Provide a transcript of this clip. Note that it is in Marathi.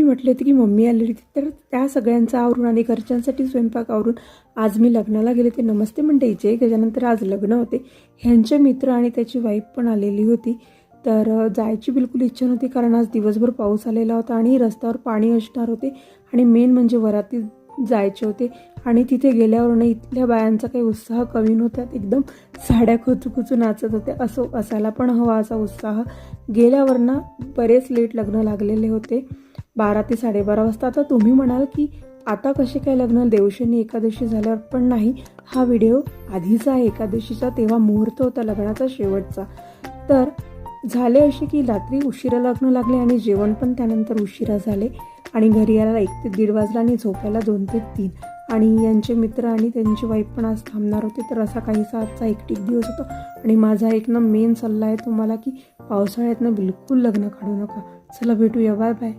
म्हटले होते की मम्मी आलेली होती, तर त्या सगळ्यांचा आवरून आणि घरच्यांसाठी स्वयंपाक आवरून आज मी लग्नाला गेले ते. नमस्ते मंडळी, जय गजानन. तर आज लग्न होते, ह्यांचे मित्र आणि त्याची वाईफ पण आलेली होती. तर जायची बिलकुल इच्छा नव्हती, कारण आज दिवसभर पाऊस आलेला होता आणि रस्त्यावर पाणी असणार होते आणि मेन म्हणजे वरातीत जायचे होते. आणि तिथे गेल्यावर इथल्या बायांचा काही उत्साह कमी नव्हता, एकदम साड्या खोचू नाचत होते. असो, असायला पण हवा असा उत्साह. गेल्यावर बरेच लेट लग्न लागलेले होते, 12 ते 12:30 वाजता. आता तुम्ही म्हणाल की आता कसे काय लग्न, देवशनी एकादशी झाल्यावर? पण नाही, हा व्हिडिओ आधीचा आहे एकादशीचा, तेव्हा मुहूर्त होता लग्नाचा शेवटचा. तर झाले असे की रात्री उशिरा लग्न लागले आणि जेवण पण त्यानंतर उशिरा झाले आणि घरी यायला 1 ते 1:30 वाजला आणि झोपायला 2 ते 3. आणि यांचे मित्र आणि त्यांची वाईफ पण आज थांबणार होते. तर असा काहीसा आजचा एकटिक दिवस होता. आणि माझा एक मेन सल्ला आहे तुम्हाला की पावसाळ्यात बिलकुल लग्न काढू नका. चला भेटूया, बाय बाय.